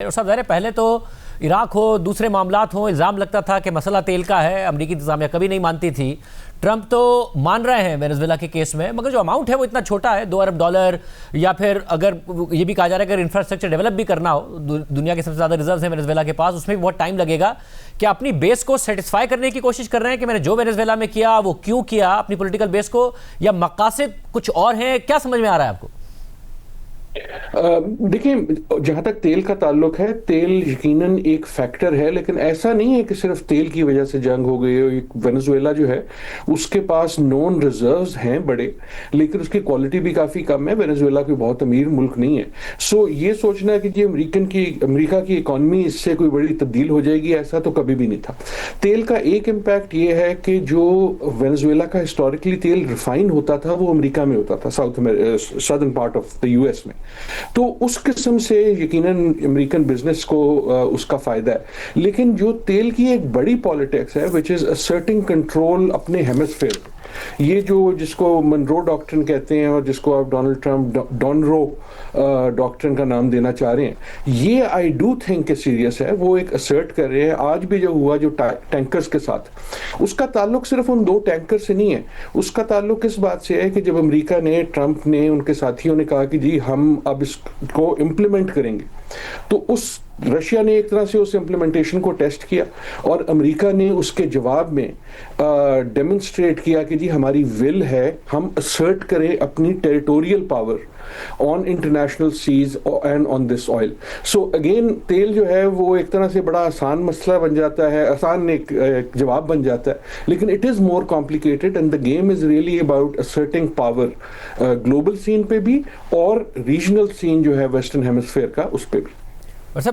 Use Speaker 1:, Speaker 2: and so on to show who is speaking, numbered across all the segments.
Speaker 1: صاحب ظاہر ہے پہلے تو عراق ہو دوسرے معاملات ہوں الزام لگتا تھا کہ مسئلہ تیل کا ہے، امریکی انتظامیہ کبھی نہیں مانتی تھی۔ ٹرمپ تو مان رہے ہیں وینزویلا کے کیس میں، مگر جو اماؤنٹ ہے وہ اتنا چھوٹا ہے، $2 ارب، یا پھر اگر یہ بھی کہا جا رہا ہے کہ اگر انفراسٹرکچر ڈیولپ بھی کرنا ہو، دنیا کے سب سے زیادہ ریزروز ہیں وینزویلا کے پاس، اس میں بھی بہت ٹائم لگے گا۔ کیا اپنی بیس کو سیٹسفائی کرنے کی کوشش کر رہے ہیں کہ میں نے جو وینزویلا میں کیا وہ کیوں کیا اپنی پولیٹیکل بیس کو، یا مقاصد کچھ اور ہیں؟ کیا سمجھ میں آ رہا ہے آپ کو؟
Speaker 2: دیکھیں، جہاں تک تیل کا تعلق ہے، تیل یقیناً ایک فیکٹر ہے، لیکن ایسا نہیں ہے کہ صرف تیل کی وجہ سے جنگ ہو گئی ہے۔ وینزویلا جو ہے اس کے پاس نون ریزروز ہیں بڑے، لیکن اس کی کوالٹی بھی کافی کم ہے۔ وینزویلا کوئی بہت امیر ملک نہیں ہے۔ سو یہ سوچنا ہے کہ یہ امریکہ کی اکانومی اس سے کوئی بڑی تبدیل ہو جائے گی، ایسا تو کبھی بھی نہیں تھا۔ تیل کا ایک امپیکٹ یہ ہے کہ جو وینزویلا کا ہسٹوریکلی تیل ریفائن ہوتا تھا وہ امریکہ میں ہوتا تھا، southern part of the US میں، تو اس قسم سے یقیناً امریکن بزنس کو اس کا فائدہ ہے۔ لیکن جو تیل کی ایک بڑی پالیٹکس ہے which is asserting control اپنے ہیمسفیئر، یہ جس کو منرو ڈاکٹرن کہتے ہیں اور جس کو آپ ڈونلڈ ٹرمپ ڈونرو ڈاکٹرن کا نام دینا چاہ رہے ہیں، یہ آئی ڈو تھنک کہ سیریس ہے۔ وہ ایک اسرٹ کر رہے ہیں۔ آج بھی جو ہوا جو ٹینکرز کے ساتھ، اس کا تعلق صرف ان 2 ٹینکر سے نہیں ہے، اس کا تعلق اس بات سے ہے کہ جب امریکہ نے، ٹرمپ نے، ان کے ساتھیوں نے کہا کہ جی ہم اب اس کو امپلیمنٹ کریں گے، تو رشیا نے ایک طرح سے اس امپلیمنٹیشن کو ٹیسٹ کیا، اور امریکہ نے اس کے جواب میں ڈیمونسٹریٹ کیا کہ جی ہماری ول ہے، ہم اسرٹ کریں اپنی territorial power on international seas and on this oil. So again تیل جو ہے وہ ایک طرح سے بڑا آسان مسئلہ بن جاتا ہے، آسان ایک جواب بن جاتا ہے، لیکن it is more complicated and the game is really about asserting power global scene پہ بھی اور ریجنل سین جو ہے ویسٹرن ہیمسفیئر کا اس پہ بھی۔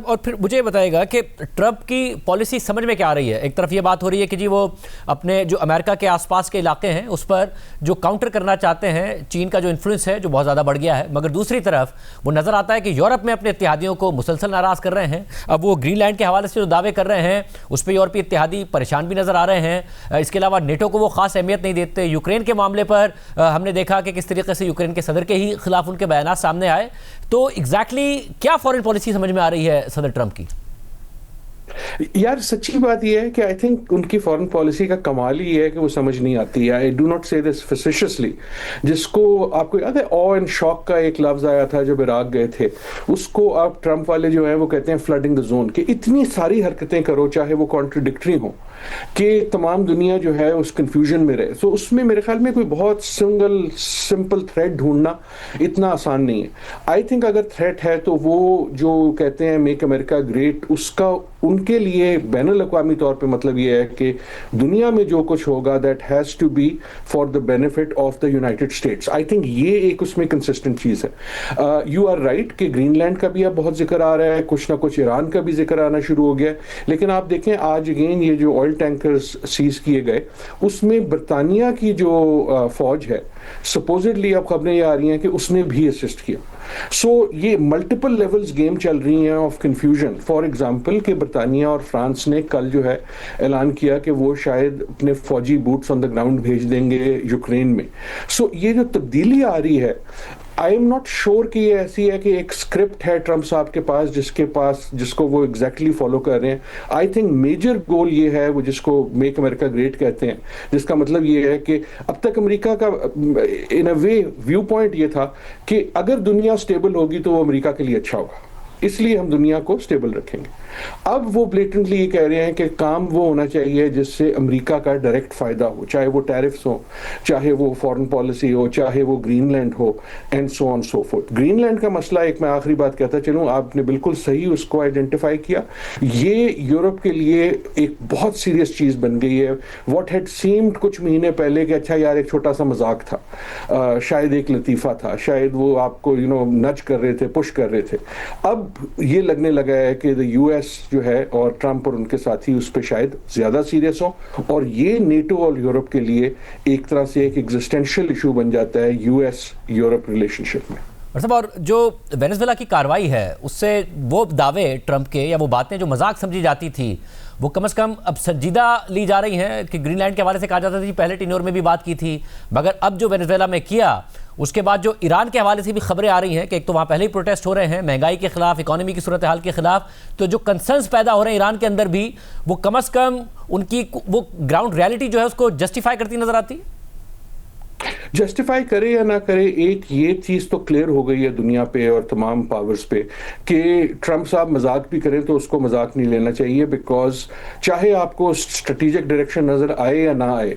Speaker 1: اور پھر مجھے بتائے گا کہ ٹرمپ کی پالیسی سمجھ میں کیا آ رہی ہے؟ ایک طرف یہ بات ہو رہی ہے کہ جی وہ اپنے جو امریکہ کے آس پاس کے علاقے ہیں اس پر جو کاؤنٹر کرنا چاہتے ہیں، چین کا جو انفلوئنس ہے جو بہت زیادہ بڑھ گیا ہے، مگر دوسری طرف وہ نظر آتا ہے کہ یورپ میں اپنے اتحادیوں کو مسلسل ناراض کر رہے ہیں۔ اب وہ گرین لینڈ کے حوالے سے جو دعوے کر رہے ہیں اس پہ یورپی اتحادی پریشان بھی نظر آ رہے ہیں۔ اس کے علاوہ نیٹو کو وہ خاص اہمیت نہیں دیتے۔ یوکرین کے معاملے پر ہم نے دیکھا کہ کس طریقے سے یوکرین کے صدر کے ہی خلاف ان کے بیانات سامنے آئے۔ تو ایگزیکٹلی کیا فارن پالیسی سمجھ میں آ رہی ہے صدر ٹرمپ کی؟
Speaker 2: یار سچی بات یہ ہے کہ آئی تھنک ان کی فورن پالیسی کا کمال ہی ہے کہ وہ سمجھ نہیں آتی ہے۔ آئی ڈو ناٹ سے دس فیسیشیسلی، جس کو آپ کو یاد ہے او اینڈ شاک کا ایک لفظ آیا تھا جب عراق گئے تھے، اس کو آپ ٹرمپ والے جو ہیں وہ کہتے ہیں فلڈنگ دا زون، کہ اتنی ساری حرکتیں کرو چاہے وہ کانٹرڈکٹری ہوں کہ تمام دنیا جو ہے اس کنفیوژن میں رہے۔ سو اس میں میرے خیال میں کوئی بہت سمپل تھریڈ ڈھونڈنا اتنا آسان نہیں ہے۔ آئی تھنک اگر تھریٹ ہے تو وہ جو کہتے ہیں میک امریکہ گریٹ، اس کا ان کے لیے بین الاقوامی طور پہ مطلب یہ ہے کہ دنیا میں جو کچھ ہوگا that has to be for the benefit of the United States. I think یہ ایک اس میں کنسسٹنٹ چیز ہے۔ یو آر رائٹ کہ گرین لینڈ کا بھی اب بہت ذکر آ رہا ہے، کچھ نہ کچھ ایران کا بھی ذکر آنا شروع ہو گیا ہے، لیکن آپ دیکھیں آج اگین یہ جو آئل ٹینکرز سیز کیے گئے اس میں برطانیہ کی جو فوج ہے، سپوزڈلی اب خبریں یہ آ رہی ہیں کہ اس نے بھی اسسٹ کیا۔ سو یہ ملٹیپل لیولز گیم چل رہی ہیں آف کنفیوژن۔ فار ایگزامپل کہ برطانیہ اور فرانس نے کل جو ہے اعلان کیا کہ وہ شاید اپنے فوجی بوٹس آن دا گراؤنڈ بھیج دیں گے یوکرین میں۔ سو یہ جو تبدیلی آ رہی ہے، آئی ایم ناٹ شور کہ یہ ایسی ہے کہ ایک اسکرپٹ ہے ٹرمپ صاحب کے پاس جس کو وہ ایگزیکٹلی فالو کر رہے ہیں۔ آئی تھنک میجر گول یہ ہے، وہ جس کو میک امریکہ گریٹ کہتے ہیں، جس کا مطلب یہ ہے کہ اب تک امریکہ کا ان اے وے ویو پوائنٹ یہ تھا کہ اگر دنیا سٹیبل ہوگی تو وہ امریکہ کے لیے اچھا ہوگا، اس لیے ہم دنیا کو سٹیبل رکھیں گے۔ اب وہ بلیٹنٹلی یہ کہہ رہے ہیں کہ کام وہ ہونا چاہیے جس سے امریکہ کا ڈائریکٹ فائدہ ہو، چاہے وہ ٹیرفز ہو، چاہے وہ فورن پالیسی ہو، چاہے وہ گرین لینڈ ہو، and so on so forth. Greenland کا مسئلہ ایک میں آخری بات کہتا چلوں، آپ نے بالکل صحیح اس کو آئیڈینٹیفائی کیا، یہ یورپ کے لیے ایک بہت سیریس چیز بن گئی ہے۔ واٹ ہیڈ سیمڈ کچھ مہینے پہلے کہ اچھا یار ایک چھوٹا سا مذاق تھا، شاید ایک لطیفہ تھا، شاید وہ آپ کو نچ کر رہے تھے، پش کر رہے تھے، اب یہ لگنے لگا ہے کہ US جو ہے اور ٹرمپ اور ان کے ساتھی اس پہ شاید زیادہ سیریس ہوں، اور یہ نیٹو اور یورپ کے لیے ایک طرح سے ایک ایگزسٹینشیل ایشو بن جاتا ہے US یورپ ریلیشن شپ میں۔
Speaker 1: اور جو وینزویلا کی کاروائی ہے اس سے وہ دعوے ٹرمپ کے یا وہ باتیں جو مذاق سمجھی جاتی تھی وہ کم از کم اب سنجیدہ لی جا رہی ہیں، کہ گرین لینڈ کے حوالے سے کہا جاتا تھا کہ پہلے ٹینور میں بھی بات کی تھی، مگر اب جو وینزویلا میں کیا اس کے بعد جو ایران کے حوالے سے بھی خبریں آ رہی ہیں کہ ایک تو وہاں پہلے ہی پروٹیسٹ ہو رہے ہیں مہنگائی کے خلاف، اکانومی کی صورتحال کے خلاف، تو جو کنسرنز پیدا ہو رہے ہیں ایران کے اندر بھی، وہ کم از کم ان کی وہ گراؤنڈ ریالٹی جو ہے اس کو جسٹیفائی کرتی نظر آتی ہے؟
Speaker 2: جسٹیفائی کرے یا نہ کرے، ایک یہ چیز تو کلیئر ہو گئی ہے دنیا پہ اور تمام پاورز پہ کہ ٹرمپ صاحب مذاق بھی کریں تو اس کو مذاق نہیں لینا چاہیے، بیکاز چاہے آپ کو اسٹریٹجک ڈائریکشن نظر آئے یا نہ آئے،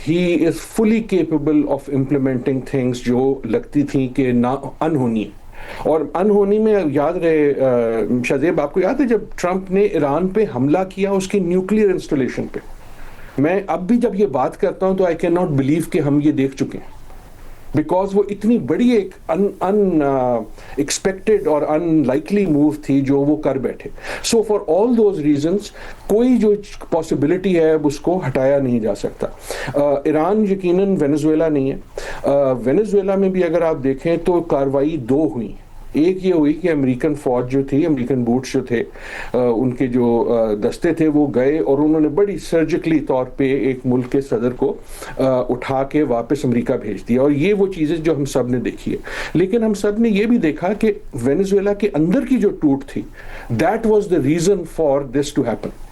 Speaker 2: ہی از فلی کیپیبل آف امپلیمنٹنگ تھنگس جو لگتی تھیں کہ نہ انہونی، اور انہونی میں یاد رہے شہزیب، آپ کو یاد ہے جب ٹرمپ نے ایران پہ حملہ کیا اس کی نیوکلیئر انسٹالیشن پہ، میں اب بھی جب یہ بات کرتا ہوں تو آئی کین ناٹ بلیو کہ ہم یہ دیکھ چکے ہیں، بیکاز وہ اتنی بڑی ایک ان ایکسپیکٹڈ اور ان لائکلی موو تھی جو وہ کر بیٹھے. سو فار آل دوز ریزنس کوئی جو پاسبلٹی ہے اب اس کو ہٹایا نہیں جا سکتا. ایران یقیناً وینزویلا نہیں ہے. وینزویلا میں بھی اگر آپ دیکھیں تو کاروائی دو ہوئی. ایک یہ ہوئی کہ امریکن فوج جو تھی، امریکن بوٹس جو تھے، ان کے جو دستے تھے وہ گئے اور انہوں نے بڑی سرجیکلی طور پہ ایک ملک کے صدر کو اٹھا کے واپس امریکہ بھیج دیا، اور یہ وہ چیزیں جو ہم سب نے دیکھی ہے. لیکن ہم سب نے یہ بھی دیکھا کہ وینزویلا کے اندر کی جو ٹوٹ تھی، that was the reason for this to happen.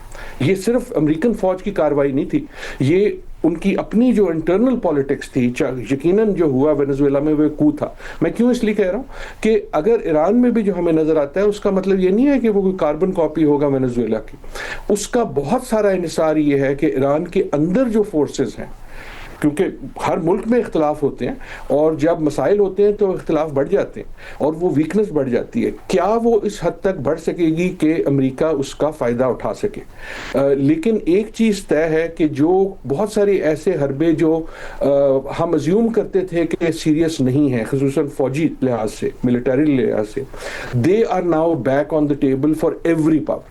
Speaker 2: یہ صرف امریکن فوج کی کاروائی نہیں تھی، یہ ان کی اپنی جو انٹرنل پالیٹکس تھی. یقیناً جو ہوا وینزویلا میں وہ کو تھا. میں کیوں اس لیے کہہ رہا ہوں کہ اگر ایران میں بھی جو ہمیں نظر آتا ہے اس کا مطلب یہ نہیں ہے کہ وہ کوئی کاربن کاپی ہوگا وینزویلا کی. اس کا بہت سارا انحصار یہ ہے کہ ایران کے اندر جو فورسز ہیں، کیونکہ ہر ملک میں اختلاف ہوتے ہیں اور جب مسائل ہوتے ہیں تو اختلاف بڑھ جاتے ہیں اور وہ ویکنس بڑھ جاتی ہے. کیا وہ اس حد تک بڑھ سکے گی کہ امریکہ اس کا فائدہ اٹھا سکے؟ لیکن ایک چیز طے ہے کہ جو بہت سارے ایسے حربے جو ہم ازیوم کرتے تھے کہ سیریس نہیں ہیں، خصوصاً فوجی لحاظ سے، ملٹری لحاظ سے، they are now back on the table for every power.